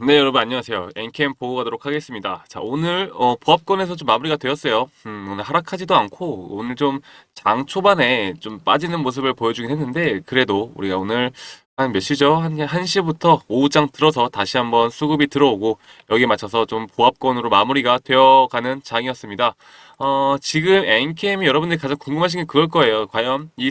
네, 여러분 안녕하세요. 엔캠 보고 가도록 하겠습니다. 자, 오늘 보합권에서 좀 마무리가 되었어요. 오늘 하락하지도 않고 오늘 좀 장 초반에 좀 빠지는 모습을 보여주긴 했는데 그래도 우리가 오늘 한 몇 시죠? 한 1시부터 오후장 들어서 다시 한번 수급이 들어오고 여기에 맞춰서 좀 보합권으로 마무리가 되어가는 장이었습니다. 지금 엔캠이 여러분들이 가장 궁금하신 게 그걸 거예요. 과연 이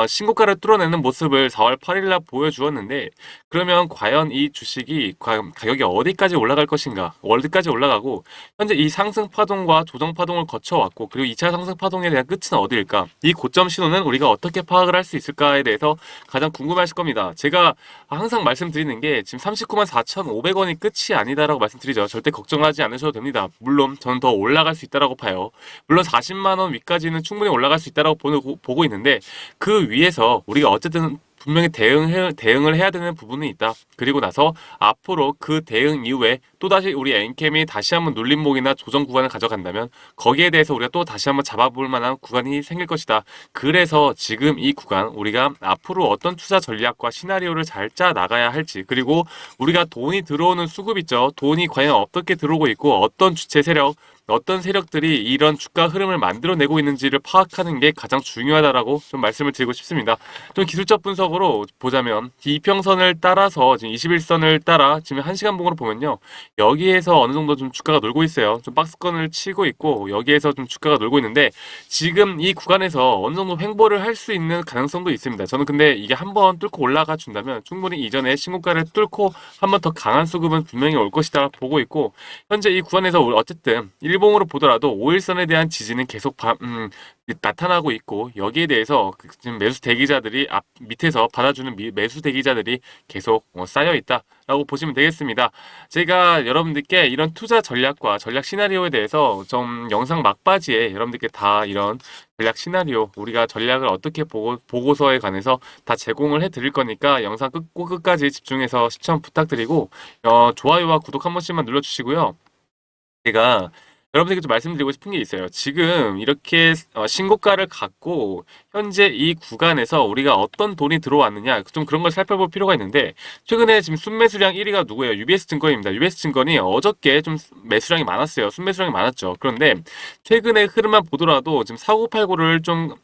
신고가를 뚫어내는 모습을 4월 8일 날 보여주었는데 그러면 과연 이 주식이 가격이 어디까지 올라갈 것인가? 어디까지 올라가고 현재 이 상승 파동과 조정 파동을 거쳐왔고 그리고 2차 상승 파동에 대한 끝은 어디일까? 이 고점 신호는 우리가 어떻게 파악을 할 수 있을까에 대해서 가장 궁금하실 겁니다. 제가 항상 말씀드리는 게 지금 39만 4,500원이 끝이 아니다라고 말씀드리죠. 절대 걱정하지 않으셔도 됩니다. 물론 저는 더 올라갈 수 있다라고 봐요. 물론 40만 원 위까지는 충분히 올라갈 수 있다라고 보고 있는데 그 위에서 우리가 어쨌든 분명히 대응을 해야 되는 부분이 있다. 그리고 나서 앞으로 그 대응 이후에 또다시 우리 엔캠이 다시 한번 눌림목이나 조정 구간을 가져간다면 거기에 대해서 우리가 또 다시 한번 잡아볼 만한 구간이 생길 것이다. 그래서 지금 이 구간 우리가 앞으로 어떤 투자 전략과 시나리오를 잘 짜 나가야 할지 그리고 우리가 돈이 들어오는 수급 있죠. 돈이 과연 어떻게 들어오고 있고 어떤 주체 세력 어떤 세력들이 이런 주가 흐름을 만들어내고 있는지를 파악하는 게 가장 중요하다라고 좀 말씀을 드리고 싶습니다. 좀 기술적 분석으로 보자면 이평선을 따라서 지금 21선을 따라 지금 1시간 봉으로 보면요. 여기에서 어느 정도 좀 주가가 놀고 있어요. 좀 박스권을 치고 있고 여기에서 좀 주가가 놀고 있는데 지금 이 구간에서 어느 정도 횡보를 할 수 있는 가능성도 있습니다. 저는 근데 이게 한번 뚫고 올라가 준다면 충분히 이전에 신고가를 뚫고 한번 더 강한 수급은 분명히 올 것이다 보고 있고 현재 이 구간에서 어쨌든 일봉으로 보더라도 5일선에 대한 지지는 계속 나타나고 있고 여기에 대해서 지금 매수 대기자들이 밑에서 받아주는 매수 대기자들이 계속 쌓여 있다라고 보시면 되겠습니다. 제가 여러분들께 이런 투자 전략과 전략 시나리오에 대해서 좀 영상 막바지에 여러분들께 다 이런 전략 시나리오 우리가 전략을 어떻게 보고서에 관해서 다 제공을 해드릴 거니까 영상 끝까지 집중해서 시청 부탁드리고 좋아요와 구독 한 번씩만 눌러주시고요. 제가 여러분들께 좀 말씀드리고 싶은 게 있어요. 지금 이렇게 신고가를 갖고 현재 이 구간에서 우리가 어떤 돈이 들어왔느냐 좀 그런 걸 살펴볼 필요가 있는데 최근에 지금 순매수량 1위가 누구예요? UBS 증권입니다. UBS 증권이 어저께 좀 매수량이 많았어요. 순매수량이 많았죠. 그런데 최근의 흐름만 보더라도 지금 4989를 좀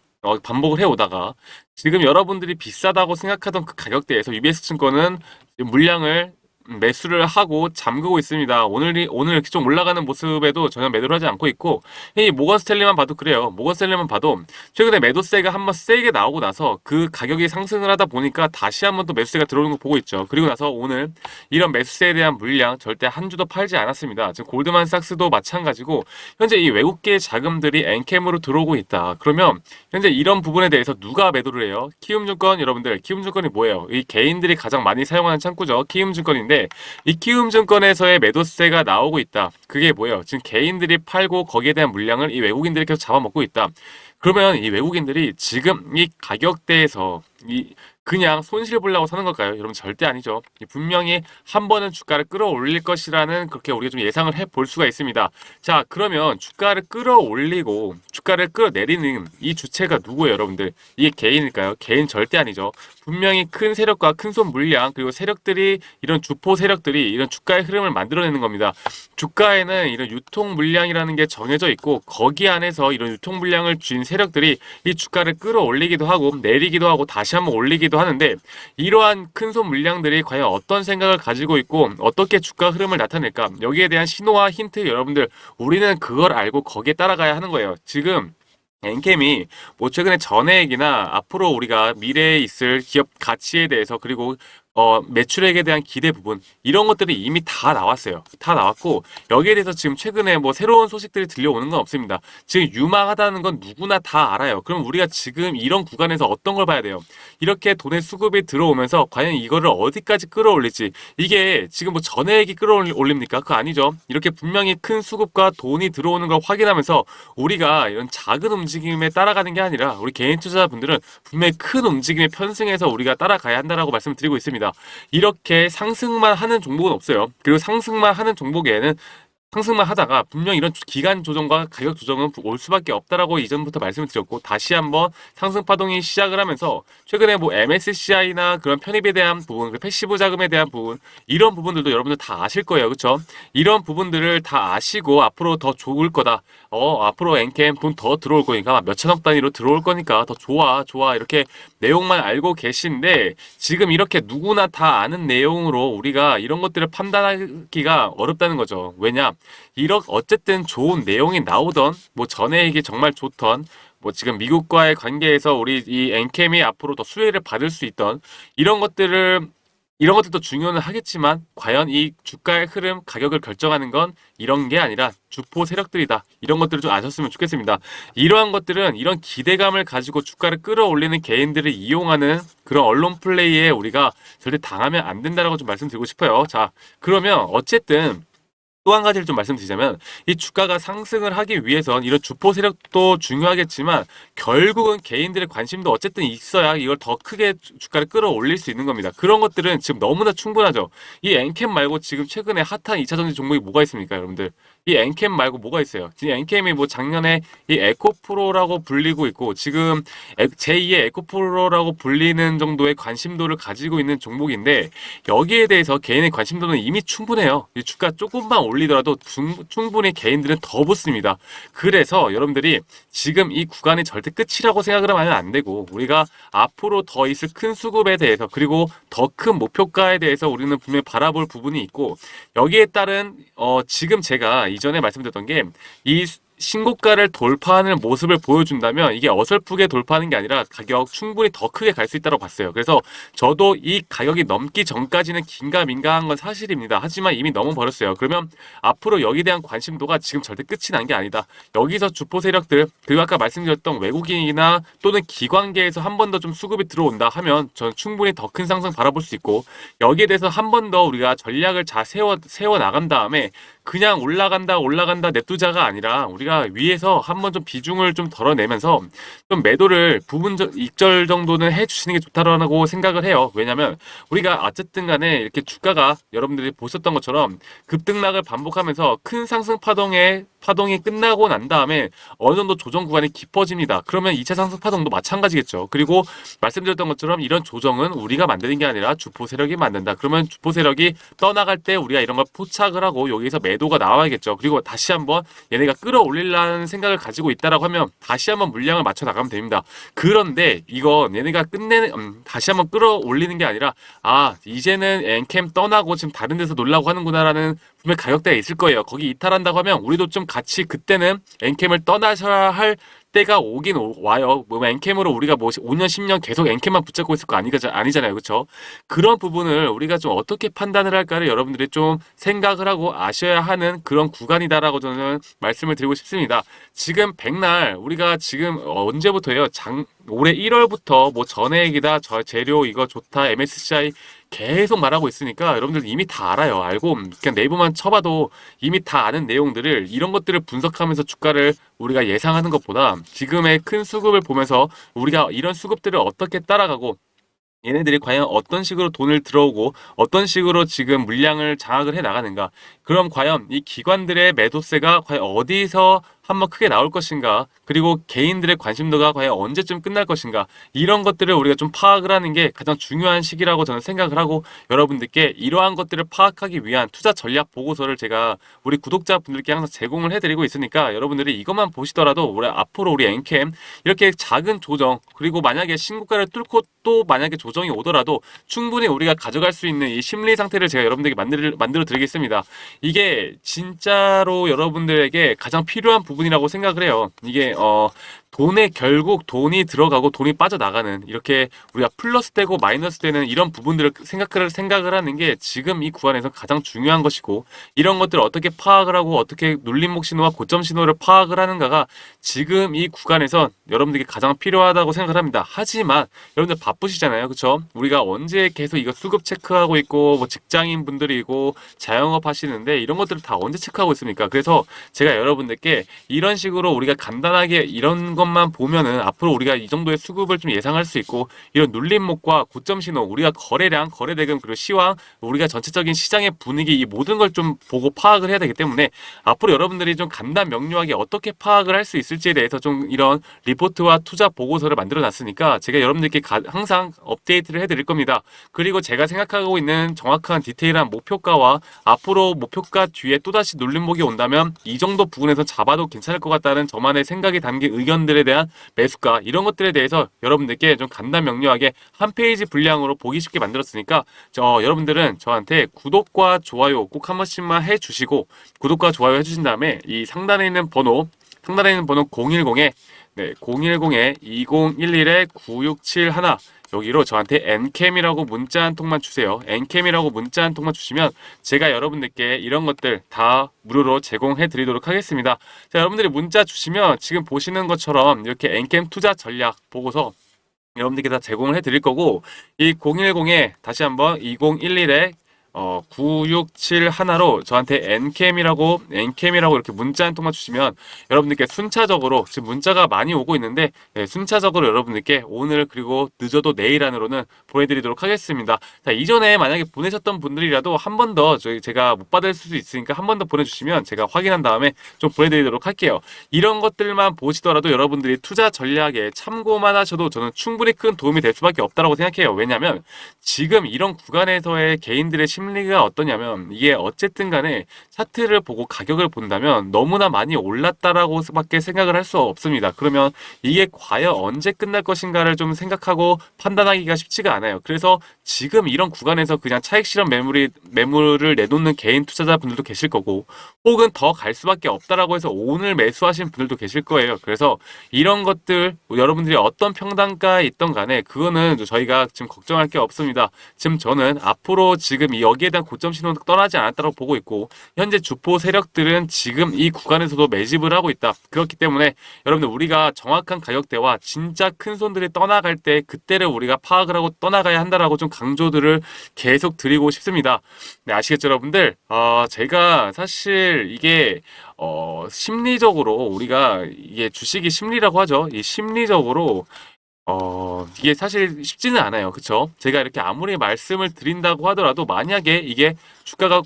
반복을 해오다가 지금 여러분들이 비싸다고 생각하던 그 가격대에서 UBS 증권은 물량을 매수를 하고 잠그고 있습니다. 오늘 이렇게 좀 올라가는 모습에도 전혀 매도를 하지 않고 있고, 이 모건 스탠리만 봐도 그래요. 모건 스탠리만 봐도 최근에 매도세가 한번 세게 나오고 나서 그 가격이 상승을 하다 보니까 다시 한번 또 매수세가 들어오는 거 보고 있죠. 그리고 나서 오늘 이런 매수세에 대한 물량 절대 한 주도 팔지 않았습니다. 지금 골드만삭스도 마찬가지고 현재 이 외국계 자금들이 엔캠으로 들어오고 있다. 그러면 현재 이런 부분에 대해서 누가 매도를 해요? 키움증권 여러분들, 키움증권이 뭐예요? 이 개인들이 가장 많이 사용하는 창구죠. 키움증권인데 이 키움증권에서의 매도세가 나오고 있다. 그게 뭐예요? 지금 개인들이 팔고 거기에 대한 물량을 이 외국인들이 계속 잡아먹고 있다. 그러면 이 외국인들이 지금 이 가격대에서 그냥 손실 보려고 사는 걸까요? 여러분 절대 아니죠. 분명히 한 번은 주가를 끌어올릴 것이라는 그렇게 우리가 좀 예상을 해볼 수가 있습니다. 자, 그러면 주가를 끌어올리고 주가를 끌어내리는 이 주체가 누구예요, 여러분들? 이게 개인일까요? 개인 절대 아니죠. 분명히 큰 세력과 큰 손 물량 그리고 세력들이 이런 주포 세력들이 이런 주가의 흐름을 만들어내는 겁니다. 주가에는 이런 유통 물량이라는 게 정해져 있고 거기 안에서 이런 유통 물량을 쥔 세력들이 이 주가를 끌어올리기도 하고 내리기도 하고 다시 한번 올리기도 하는데 이러한 큰 손 물량들이 과연 어떤 생각을 가지고 있고 어떻게 주가 흐름을 나타낼까 여기에 대한 신호와 힌트 여러분들 우리는 그걸 알고 거기에 따라가야 하는 거예요. 지금 엔캠이 뭐 최근에 전해액이나 앞으로 우리가 미래에 있을 기업 가치에 대해서 그리고 매출액에 대한 기대 부분 이런 것들이 이미 다 나왔어요. 다 나왔고 여기에 대해서 지금 최근에 뭐 새로운 소식들이 들려오는 건 없습니다. 지금 유망하다는 건 누구나 다 알아요. 그럼 우리가 지금 이런 구간에서 어떤 걸 봐야 돼요? 이렇게 돈의 수급이 들어오면서 과연 이거를 어디까지 끌어올릴지 이게 지금 뭐 전액이 끌어올립니까? 그거 아니죠. 이렇게 분명히 큰 수급과 돈이 들어오는 걸 확인하면서 우리가 이런 작은 움직임에 따라가는 게 아니라 우리 개인 투자자분들은 분명히 큰 움직임에 편승해서 우리가 따라가야 한다라고 말씀드리고 있습니다. 이렇게 상승만 하는 종목은 없어요. 그리고 상승만 하는 종목에는 상승만 하다가 분명 이런 기간 조정과 가격 조정은 올 수밖에 없다라고 이전부터 말씀을 드렸고, 다시 한번 상승 파동이 시작을 하면서 최근에 뭐 MSCI나 그런 편입에 대한 부분, 패시브 자금에 대한 부분, 이런 부분들도 여러분들 다 아실 거예요. 그렇죠? 이런 부분들을 다 아시고 앞으로 더 좋을 거다. 앞으로 엔캠 돈 더 들어올 거니까 몇천억 단위로 들어올 거니까 더 좋아 좋아, 이렇게 내용만 알고 계신데, 지금 이렇게 누구나 다 아는 내용으로 우리가 이런 것들을 판단하기가 어렵다는 거죠. 왜냐? 이렇게 어쨌든 좋은 내용이 나오던, 뭐 전에 이게 정말 좋던, 뭐 지금 미국과의 관계에서 우리 이 엔캠이 앞으로 더 수혜를 받을 수 있던 이런 것들도 중요는 하겠지만, 과연 이 주가의 흐름, 가격을 결정하는 건 이런 게 아니라 주포 세력들이다. 이런 것들을 좀 아셨으면 좋겠습니다. 이러한 것들은 이런 기대감을 가지고 주가를 끌어올리는 개인들을 이용하는 그런 언론 플레이에 우리가 절대 당하면 안 된다라고 좀 말씀드리고 싶어요. 자, 그러면 어쨌든 또 한 가지를 좀 말씀드리자면, 이 주가가 상승을 하기 위해선 이런 주포 세력도 중요하겠지만 결국은 개인들의 관심도 어쨌든 있어야 이걸 더 크게 주가를 끌어올릴 수 있는 겁니다. 그런 것들은 지금 너무나 충분하죠. 이 엔캠 말고 지금 최근에 핫한 2차전지 종목이 뭐가 있습니까, 여러분들? 이 엔캠 말고 뭐가 있어요? 지금 엔캠이 뭐 작년에 이 에코프로라고 불리고 있고, 지금 제2의 에코프로라고 불리는 정도의 관심도를 가지고 있는 종목인데, 여기에 대해서 개인의 관심도는 이미 충분해요. 이 주가 조금만 올리더라도 충분히 개인들은 더 붙습니다. 그래서 여러분들이 지금 이 구간이 절대 끝이라고 생각을 하면 안 되고, 우리가 앞으로 더 있을 큰 수급에 대해서, 그리고 더 큰 목표가에 대해서 우리는 분명히 바라볼 부분이 있고, 여기에 따른 지금 제가 이전에 말씀드렸던 게, 이 신고가를 돌파하는 모습을 보여준다면 이게 어설프게 돌파하는 게 아니라 가격 충분히 더 크게 갈 수 있다고 봤어요. 그래서 저도 이 가격이 넘기 전까지는 긴가민가한 건 사실입니다. 하지만 이미 넘어버렸어요. 그러면 앞으로 여기에 대한 관심도가 지금 절대 끝이 난 게 아니다. 여기서 주포 세력들, 그리고 아까 말씀드렸던 외국인이나 또는 기관계에서 한 번 더 좀 수급이 들어온다 하면 저는 충분히 더 큰 상승 바라볼 수 있고, 여기에 대해서 한 번 더 우리가 전략을 잘 세워 나간 다음에 그냥 올라간다 냅두자가 아니라, 우리가 위에서 한번 좀 비중을 좀 덜어내면서 좀 매도를 부분적 익절 정도는 해주시는 게 좋다라고 생각을 해요. 왜냐면 우리가 어쨌든 간에 이렇게 주가가 여러분들이 보셨던 것처럼 급등락을 반복하면서 큰 상승 파동이 끝나고 난 다음에 어느 정도 조정 구간이 깊어집니다. 그러면 2차 상승 파동도 마찬가지겠죠. 그리고 말씀드렸던 것처럼 이런 조정은 우리가 만드는 게 아니라 주포 세력이 만든다. 그러면 주포 세력이 떠나갈 때 우리가 이런 걸 포착을 하고 여기서 매도가 나와야겠죠. 그리고 다시 한번 얘네가 끌어올리려는 생각을 가지고 있다라고 하면 다시 한번 물량을 맞춰 나가면 됩니다. 그런데 이건 얘네가 다시 한번 끌어올리는 게 아니라, 이제는 엔캠 떠나고 지금 다른 데서 놀라고 하는구나라는 분명 가격대가 있을 거예요. 거기 이탈한다고 하면 우리도 좀 같이 그때는 엔캠을 떠나셔야 할 때가 오긴 와요. 뭐 엔캠으로 우리가 뭐 5년 10년 계속 엔캠만 붙잡고 있을 거 아니잖아요. 그렇죠? 그런 부분을 우리가 좀 어떻게 판단을 할까를 여러분들이 좀 생각을 하고 아셔야 하는 그런 구간이다라고 저는 말씀을 드리고 싶습니다. 지금 백날 우리가 지금 언제부터예요? 올해 1월부터 뭐 전액이다, 재료 이거 좋다, MSCI 계속 말하고 있으니까 여러분들 이미 다 알아요. 알고 그냥 네이버만 쳐봐도 이미 다 아는 내용들을, 이런 것들을 분석하면서 주가를 우리가 예상하는 것보다 지금의 큰 수급을 보면서 우리가 이런 수급들을 어떻게 따라가고, 얘네들이 과연 어떤 식으로 돈을 들어오고 어떤 식으로 지금 물량을 장악을 해 나가는가, 그럼 과연 이 기관들의 매도세가 과연 어디서 한번 크게 나올 것인가, 그리고 개인들의 관심도가 과연 언제쯤 끝날 것인가, 이런 것들을 우리가 좀 파악을 하는 게 가장 중요한 시기라고 저는 생각을 하고, 여러분들께 이러한 것들을 파악하기 위한 투자 전략 보고서를 제가 우리 구독자분들께 항상 제공을 해드리고 있으니까, 여러분들이 이것만 보시더라도 앞으로 우리 엔캠 이렇게 작은 조정, 그리고 만약에 신고가를 뚫고 또 만약에 조정이 오더라도 충분히 우리가 가져갈 수 있는 이 심리 상태를 제가 여러분들에게 만들어 드리겠습니다. 이게 진짜로 여러분들에게 가장 필요한 부분이라고 생각을 해요. 이게 결국 돈이 들어가고 돈이 빠져나가는, 이렇게 우리가 플러스 되고 마이너스 되는 이런 부분들을 생각을 하는 게 지금 이 구간에서 가장 중요한 것이고, 이런 것들을 어떻게 파악을 하고 어떻게 눌림목 신호와 고점 신호를 파악을 하는가가 지금 이 구간에서 여러분들에게 가장 필요하다고 생각을 합니다. 하지만 여러분들 바쁘시잖아요. 그렇죠? 우리가 언제 계속 이거 수급 체크하고 있고, 뭐 직장인 분들이고 자영업 하시는데 이런 것들을 다 언제 체크하고 있습니까? 그래서 제가 여러분들께 이런 식으로 우리가 간단하게 이런 것만 보면은 앞으로 우리가 이 정도의 수급을 좀 예상할 수 있고, 이런 눌림목과 고점 신호, 우리가 거래량, 거래대금, 그리고 시황, 우리가 전체적인 시장의 분위기, 이 모든 걸 좀 보고 파악을 해야 되기 때문에 앞으로 여러분들이 좀 간단 명료하게 어떻게 파악을 할 수 있을지에 대해서 좀 이런 리포트와 투자 보고서를 만들어 놨으니까 제가 여러분들께 항상 업데이트를 해드릴 겁니다. 그리고 제가 생각하고 있는 정확한 디테일한 목표가와 앞으로 목표가 뒤에 또다시 눌림목이 온다면 이 정도 부분에서 잡아도 괜찮을 것 같다는 저만의 생각이 담긴 의견들에 대한 매수가, 이런 것들에 대해서 여러분들께 좀 간단 명료하게 한 페이지 분량으로 보기 쉽게 만들었으니까 여러분들은 저한테 구독과 좋아요 꼭 한 번씩만 해주시고, 구독과 좋아요 해주신 다음에 이 상단에 있는 번호 010에 2011-9671 여기로 저한테 Ncam이라고 문자 한 통만 주세요. Ncam이라고 문자 한 통만 주시면 제가 여러분들께 이런 것들 다 무료로 제공해 드리도록 하겠습니다. 자, 여러분들이 문자 주시면 지금 보시는 것처럼 이렇게 Ncam 투자 전략 보고서 여러분들께 다 제공을 해 드릴 거고, 이 010에 다시 한번 2011에 9671로 저한테 Ncam이라고 이렇게 문자 한 통만 주시면 여러분들께 순차적으로, 지금 문자가 많이 오고 있는데 순차적으로 여러분들께 오늘 그리고 늦어도 내일 안으로는 보내드리도록 하겠습니다. 자, 이전에 만약에 보내셨던 분들이라도 한 번 더 제가 못 받을 수도 있으니까 한 번 더 보내주시면 제가 확인한 다음에 좀 보내드리도록 할게요. 이런 것들만 보시더라도 여러분들이 투자 전략에 참고만 하셔도 저는 충분히 큰 도움이 될 수밖에 없다고 생각해요. 왜냐하면 지금 이런 구간에서의 개인들의 심리가 어떠냐면, 이게 어쨌든 간에 차트를 보고 가격을 본다면 너무나 많이 올랐다라고 밖에 생각을 할 수 없습니다. 그러면 이게 과연 언제 끝날 것인가를 좀 생각하고 판단하기가 쉽지가 않아요. 그래서 지금 이런 구간에서 그냥 차익 실현 매물을 내놓는 개인 투자자분들도 계실 거고, 혹은 더 갈 수밖에 없다라고 해서 오늘 매수하신 분들도 계실 거예요. 그래서 이런 것들 여러분들이 어떤 평단가에 있던 간에 그거는 저희가 지금 걱정할 게 없습니다. 지금 저는 앞으로 지금 여기에 대한 고점 신호는 떠나지 않았다고 보고 있고, 현재 주포 세력들은 지금 이 구간에서도 매집을 하고 있다. 그렇기 때문에 여러분들 우리가 정확한 가격대와 진짜 큰 손들이 떠나갈 때 그때를 우리가 파악을 하고 떠나가야 한다라고 좀 강조들을 계속 드리고 싶습니다. 네, 아시겠죠 여러분들? 제가 사실 이게 심리적으로, 우리가 이게 주식이 심리라고 하죠. 이 심리적으로 이게 사실 쉽지는 않아요. 그쵸? 제가 이렇게 아무리 말씀을 드린다고 하더라도 만약에 이게 주가가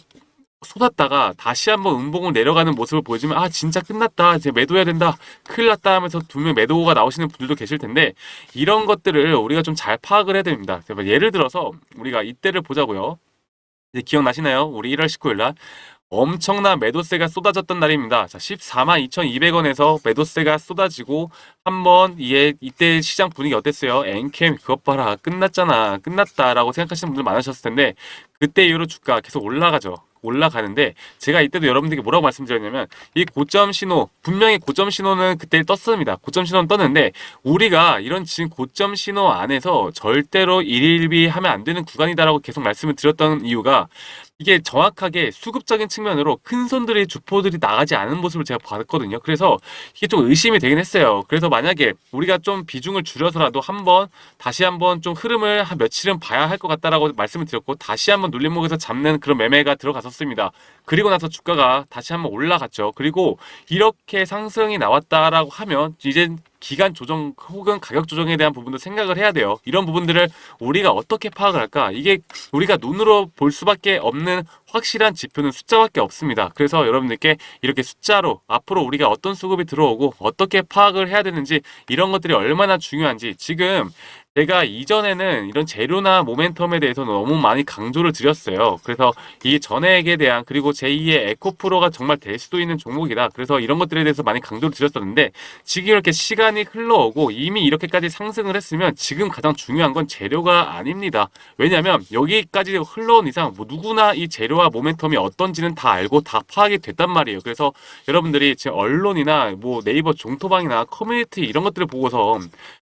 쏟았다가 다시 한번 음봉을 내려가는 모습을 보여주면 진짜 끝났다, 이제 매도해야 된다, 큰일 났다 하면서 분명 매도가 나오시는 분들도 계실 텐데, 이런 것들을 우리가 좀 잘 파악을 해야 됩니다. 예를 들어서 우리가 이때를 보자고요. 이제 기억나시나요? 우리 1월 19일 날 엄청난 매도세가 쏟아졌던 날입니다. 자, 142,200원에서 매도세가 쏟아지고 한번 이때 시장 분위기 어땠어요? 엔캠 그것 봐라, 끝났잖아, 끝났다라고 생각하시는 분들 많으셨을 텐데, 그때 이후로 주가 계속 올라가는데 제가 이때도 여러분들께 뭐라고 말씀드렸냐면, 이 고점 신호, 분명히 고점 신호는 그때 떴습니다. 고점 신호는 떴는데 우리가 이런 지금 고점 신호 안에서 절대로 일일비하면 안 되는 구간이다라고 계속 말씀을 드렸던 이유가, 이게 정확하게 수급적인 측면으로 큰 손들이, 주포들이 나가지 않은 모습을 제가 봤거든요. 그래서 이게 좀 의심이 되긴 했어요. 그래서 만약에 우리가 좀 비중을 줄여서라도 다시 한번 좀 흐름을 한 며칠은 봐야 할 것 같다라고 말씀을 드렸고, 다시 한번 눌림목에서 잡는 그런 매매가 들어갔었습니다. 그리고 나서 주가가 다시 한번 올라갔죠. 그리고 이렇게 상승이 나왔다라고 하면 이제 기간 조정 혹은 가격 조정에 대한 부분도 생각을 해야 돼요. 이런 부분들을 우리가 어떻게 파악을 할까? 이게 우리가 눈으로 볼 수밖에 없는 확실한 지표는 숫자밖에 없습니다. 그래서 여러분들께 이렇게 숫자로 앞으로 우리가 어떤 수급이 들어오고 어떻게 파악을 해야 되는지, 이런 것들이 얼마나 중요한지, 지금 제가 이전에는 이런 재료나 모멘텀에 대해서 너무 많이 강조를 드렸어요. 그래서 이 전액에 대한, 그리고 제2의 에코프로가 정말 될 수도 있는 종목이다, 그래서 이런 것들에 대해서 많이 강조를 드렸었는데, 지금 이렇게 시간이 흘러오고 이미 이렇게까지 상승을 했으면 지금 가장 중요한 건 재료가 아닙니다. 왜냐하면 여기까지 흘러온 이상 누구나 이 재료와 모멘텀이 어떤지는 다 알고 다 파악이 됐단 말이에요. 그래서 여러분들이 지금 언론이나 네이버 종토방이나 커뮤니티 이런 것들을 보고서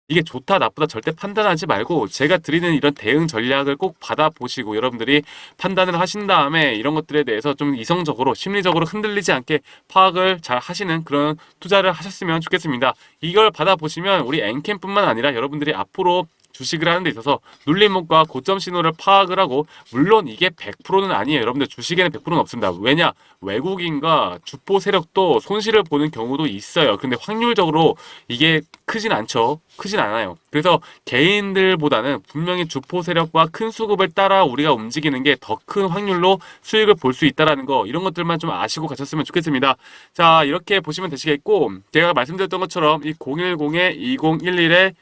이게 좋다 나쁘다 절대 판단하지 말고, 제가 드리는 이런 대응 전략을 꼭 받아보시고 여러분들이 판단을 하신 다음에 이런 것들에 대해서 좀 이성적으로, 심리적으로 흔들리지 않게 파악을 잘 하시는 그런 투자를 하셨으면 좋겠습니다. 이걸 받아보시면 우리 엔캠뿐만 아니라 여러분들이 앞으로 주식을 하는 데 있어서 눌림목과 고점 신호를 파악을 하고, 물론 이게 100%는 아니에요. 여러분들 주식에는 100%는 없습니다. 왜냐? 외국인과 주포 세력도 손실을 보는 경우도 있어요. 근데 확률적으로 이게 크진 않죠. 크진 않아요. 그래서 개인들보다는 분명히 주포 세력과 큰 수급을 따라 우리가 움직이는 게 더 큰 확률로 수익을 볼 수 있다라는 거, 이런 것들만 좀 아시고 가셨으면 좋겠습니다. 자, 이렇게 보시면 되시겠고, 제가 말씀드렸던 것처럼 이 010에 2011에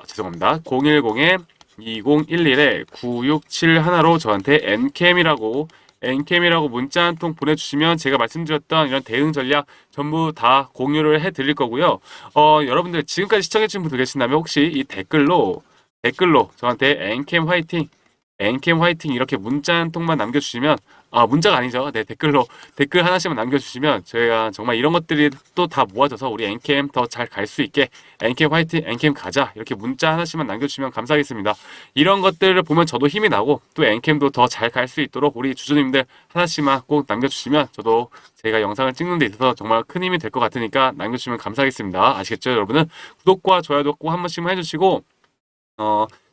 죄송합니다. 010에 2011에 9671로 저한테 엔캠이라고 문자 한 통 보내주시면 제가 말씀드렸던 이런 대응 전략 전부 다 공유를 해드릴 거고요. 여러분들 지금까지 시청해주신 분들 계신다면 혹시 이 댓글로 저한테 엔캠 화이팅 이렇게 문자 한 통만 남겨주시면, 문자가 아니죠. 네, 댓글 하나씩만 남겨주시면 저희가 정말 이런 것들이 또 다 모아져서 우리 엔캠 더 잘 갈 수 있게, 엔캠 화이팅, 엔캠 가자, 이렇게 문자 하나씩만 남겨주시면 감사하겠습니다. 이런 것들을 보면 저도 힘이 나고, 또 엔캠도 더 잘 갈 수 있도록 우리 주주님들 하나씩만 꼭 남겨주시면 저도 제가 영상을 찍는 데 있어서 정말 큰 힘이 될 것 같으니까 남겨주시면 감사하겠습니다. 아시겠죠, 여러분은? 구독과 좋아요도 꼭 한 번씩만 해주시고,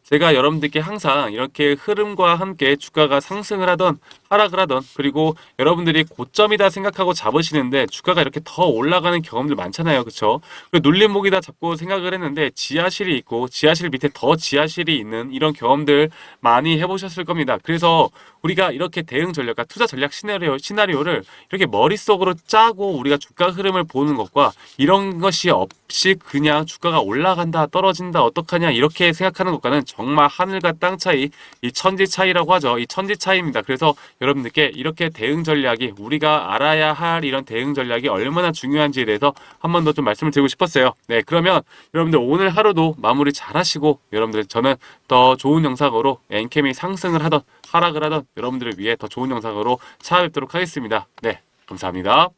제가 여러분들께 항상 이렇게 흐름과 함께 주가가 상승을 하던 하락을 하던, 그리고 여러분들이 고점이다 생각하고 잡으시는데 주가가 이렇게 더 올라가는 경험들 많잖아요. 그쵸? 눌림목이다 잡고 생각을 했는데 지하실이 있고 지하실 밑에 더 지하실이 있는 이런 경험들 많이 해보셨을 겁니다. 그래서 우리가 이렇게 대응 전략과 투자 전략 시나리오를 이렇게 머릿속으로 짜고 우리가 주가 흐름을 보는 것과, 이런 것이 없이 그냥 주가가 올라간다 떨어진다 어떡하냐 이렇게 생각하는 것과는 정말 하늘과 땅 차이, 이 천지 차이라고 하죠. 이 천지 차이입니다. 그래서 여러분들께 이렇게 대응 전략이, 우리가 알아야 할 이런 대응 전략이 얼마나 중요한지에 대해서 한 번 더 좀 말씀을 드리고 싶었어요. 네, 그러면 여러분들 오늘 하루도 마무리 잘 하시고, 여러분들 저는 더 좋은 영상으로 엔캠이 상승을 하던 하락을 하던 여러분들을 위해 더 좋은 영상으로 찾아뵙도록 하겠습니다. 네, 감사합니다.